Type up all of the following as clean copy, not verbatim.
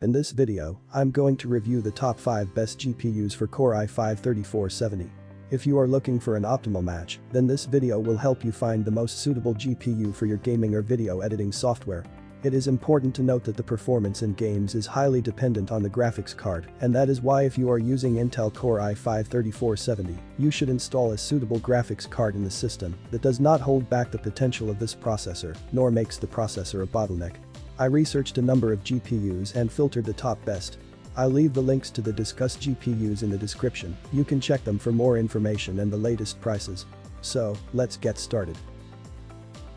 In this video, I'm going to review the top 5 best GPUs for Core i5-3470. If you are looking for an optimal match, then this video will help you find the most suitable GPU for your gaming or video editing software. It is important to note that the performance in games is highly dependent on the graphics card, and that is why if you are using Intel Core i5-3470, you should install a suitable graphics card in the system that does not hold back the potential of this processor, nor makes the processor a bottleneck. I researched a number of GPUs and filtered the top best. I'll leave the links to the discussed GPUs in the description. You can check them for more information and the latest prices. So, let's get started.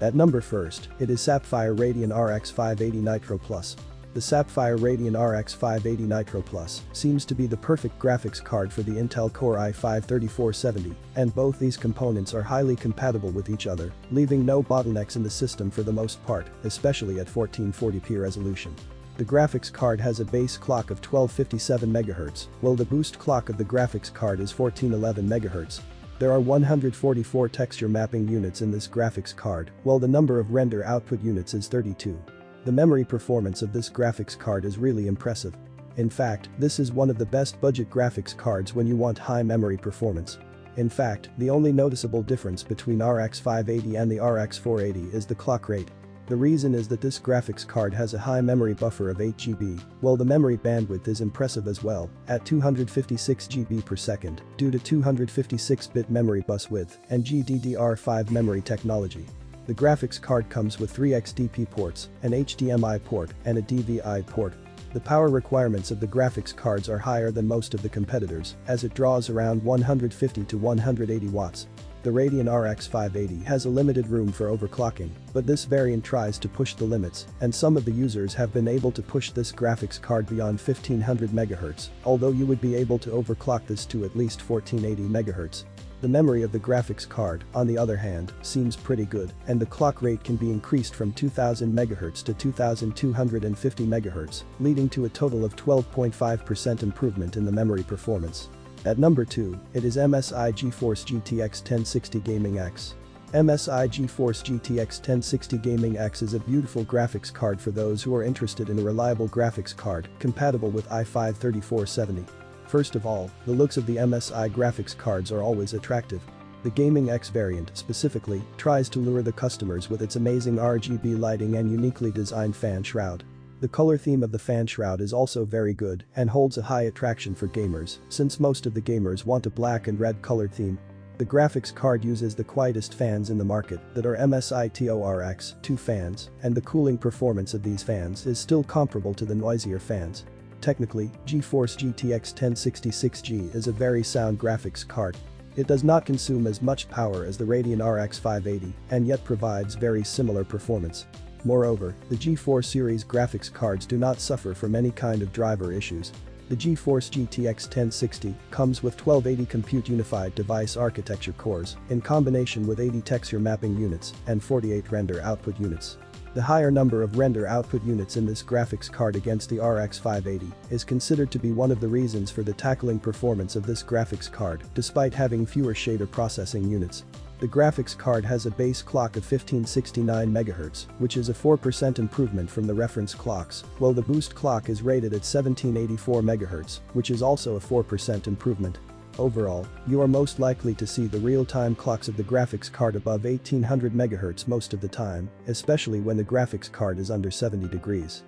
At number first, it is Sapphire Radeon RX 580 Nitro Plus. The Sapphire Radeon RX 580 Nitro Plus seems to be the perfect graphics card for the Intel Core i5-3470, and both these components are highly compatible with each other, leaving no bottlenecks in the system for the most part, especially at 1440p resolution. The graphics card has a base clock of 1257 MHz, while the boost clock of the graphics card is 1411 MHz. There are 144 texture mapping units in this graphics card, while the number of render output units is 32. The memory performance of this graphics card is really impressive. In fact, this is one of the best budget graphics cards when you want high memory performance. In fact, the only noticeable difference between RX 580 and the RX 480 is the clock rate. The reason is that this graphics card has a high memory buffer of 8 GB, while the memory bandwidth is impressive as well, at 256 GB per second, due to 256-bit memory bus width and GDDR5 memory technology. The graphics card comes with 3 XDP ports, an HDMI port, and a DVI port. The power requirements of the graphics cards are higher than most of the competitors, as it draws around 150 to 180 watts. The Radeon RX 580 has a limited room for overclocking, but this variant tries to push the limits, and some of the users have been able to push this graphics card beyond 1500 MHz, although you would be able to overclock this to at least 1480 MHz. The memory of the graphics card, on the other hand, seems pretty good, and the clock rate can be increased from 2000 MHz to 2250 MHz, leading to a total of 12.5% improvement in the memory performance. At number 2, it is MSI GeForce GTX 1060 Gaming X. MSI GeForce GTX 1060 Gaming X is a beautiful graphics card for those who are interested in a reliable graphics card compatible with i5-3470. First of all, the looks of the MSI graphics cards are always attractive. The Gaming X variant, specifically, tries to lure the customers with its amazing RGB lighting and uniquely designed fan shroud. The color theme of the fan shroud is also very good and holds a high attraction for gamers, since most of the gamers want a black and red color theme. The graphics card uses the quietest fans in the market that are MSI TORX-2 fans, and the cooling performance of these fans is still comparable to the noisier fans. Technically, GeForce GTX 1060 is a very sound graphics card. It does not consume as much power as the Radeon RX 580 and yet provides very similar performance. Moreover, the GeForce series graphics cards do not suffer from any kind of driver issues. The GeForce GTX 1060 comes with 1280 Compute Unified Device Architecture cores in combination with 80 texture mapping units and 48 render output units. The higher number of render output units in this graphics card against the RX 580 is considered to be one of the reasons for the tackling performance of this graphics card despite having fewer shader processing units. The graphics card has a base clock of 1569 MHz, which is a 4% improvement from the reference clocks, while the boost clock is rated at 1784 MHz, which is also a 4% improvement. Overall, you are most likely to see the real-time clocks of the graphics card above 1800 MHz most of the time, especially when the graphics card is under 70 degrees.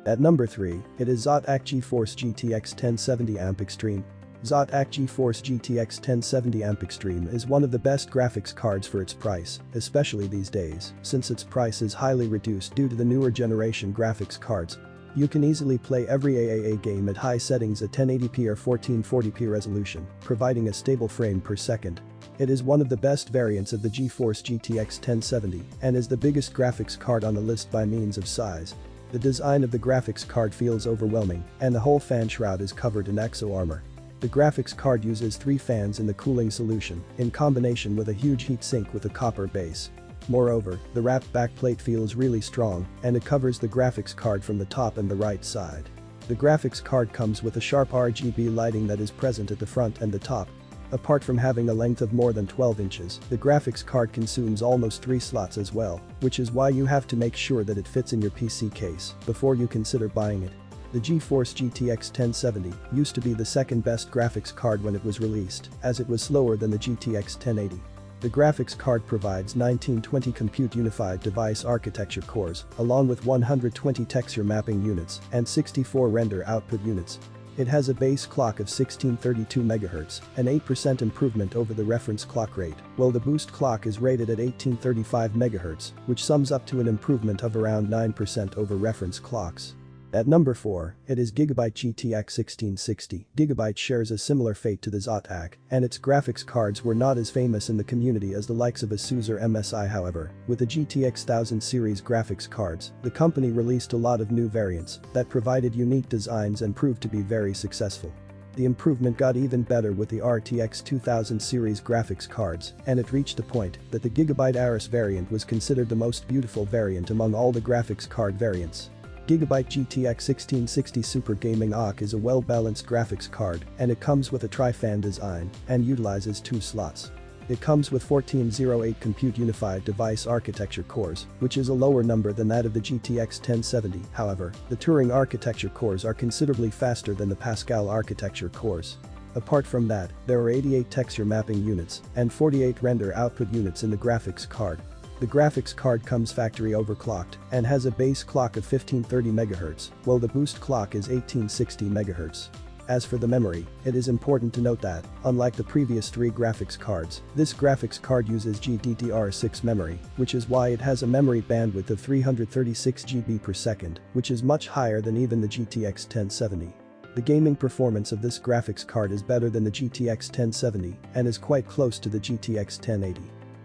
At number 3, it is Zotac GeForce GTX 1070 AMP Extreme. Zotac GeForce GTX 1070 AMP Extreme is one of the best graphics cards for its price, especially these days, since its price is highly reduced due to the newer generation graphics cards. You can easily play every AAA game at high settings at 1080p or 1440p resolution, providing a stable frame per second. It is one of the best variants of the GeForce GTX 1070 and is the biggest graphics card on the list by means of size. The design of the graphics card feels overwhelming, and the whole fan shroud is covered in exo armor. The graphics card uses 3 fans in the cooling solution, in combination with a huge heatsink with a copper base. Moreover, the wrapped backplate feels really strong, and it covers the graphics card from the top and the right side. The graphics card comes with a sharp RGB lighting that is present at the front and the top. Apart from having a length of more than 12 inches, the graphics card consumes almost 3 slots as well, which is why you have to make sure that it fits in your PC case before you consider buying it. The GeForce GTX 1070 used to be the second best graphics card when it was released, as it was slower than the GTX 1080. The graphics card provides 1920 Compute Unified Device Architecture cores, along with 120 texture mapping units and 64 render output units. It has a base clock of 1632 MHz, an 8% improvement over the reference clock rate, while the boost clock is rated at 1835 MHz, which sums up to an improvement of around 9% over reference clocks. At number 4, it is Gigabyte GTX 1660. Gigabyte shares a similar fate to the Zotac, and its graphics cards were not as famous in the community as the likes of Asus or MSI. However, with the GTX 1000 series graphics cards, the company released a lot of new variants that provided unique designs and proved to be very successful. The improvement got even better with the RTX 2000 series graphics cards, and it reached a point that the Gigabyte Aorus variant was considered the most beautiful variant among all the graphics card variants. Gigabyte GTX 1660 Super Gaming AUK is a well-balanced graphics card, and it comes with a tri-fan design and utilizes 2 slots. It comes with 1408 Compute Unified Device Architecture cores, which is a lower number than that of the GTX 1070. However, the Turing architecture cores are considerably faster than the Pascal architecture cores. Apart from that, there are 88 texture mapping units and 48 render output units in the graphics card. The graphics card comes factory overclocked and has a base clock of 1530 MHz, while the boost clock is 1860 MHz. As for the memory, it is important to note that, unlike the previous 3 graphics cards, this graphics card uses GDDR6 memory, which is why it has a memory bandwidth of 336 GB per second, which is much higher than even the GTX 1070. The gaming performance of this graphics card is better than the GTX 1070 and is quite close to the GTX 1080.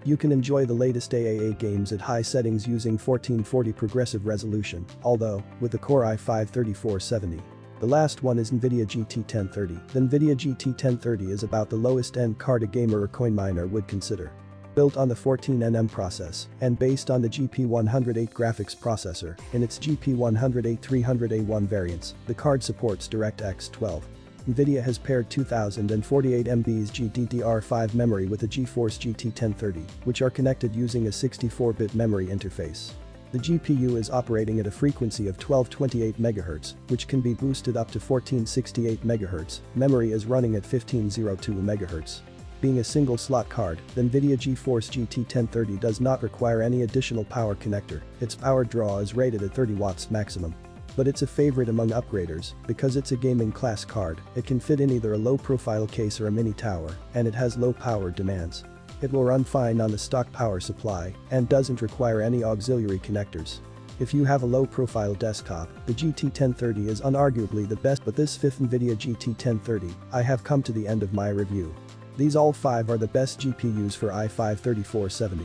You can enjoy the latest AAA games at high settings using 1440 progressive resolution, although, with the Core i5-3470. The last one is NVIDIA GT 1030. The NVIDIA GT 1030 is about the lowest end card a gamer or coin miner would consider. Built on the 14nm process and based on the GP108 graphics processor, in its GP108 300A1 variants, the card supports DirectX 12. NVIDIA has paired 2048 MB's GDDR5 memory with the GeForce GT 1030, which are connected using a 64-bit memory interface. The GPU is operating at a frequency of 1228 MHz, which can be boosted up to 1468 MHz. Memory is running at 1502 MHz. Being a single-slot card, the NVIDIA GeForce GT 1030 does not require any additional power connector. Its power draw is rated at 30 watts maximum. But it's a favorite among upgraders because it's a gaming class card. It can fit in either a low-profile case or a mini tower, and it has low power demands. It will run fine on the stock power supply and doesn't require any auxiliary connectors. If you have a low-profile desktop, the GT 1030 is unarguably the best, but this 5th NVIDIA GT 1030, I have come to the end of my review. These all 5 are the best GPUs for i5-3470.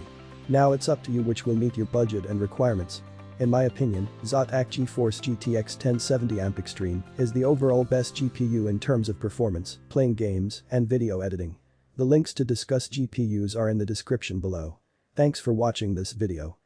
Now it's up to you which will meet your budget and requirements. In my opinion, Zotac GeForce GTX 1070 Amp Extreme is the overall best GPU in terms of performance, playing games, and video editing. The links to discuss GPUs are in the description below. Thanks for watching this video.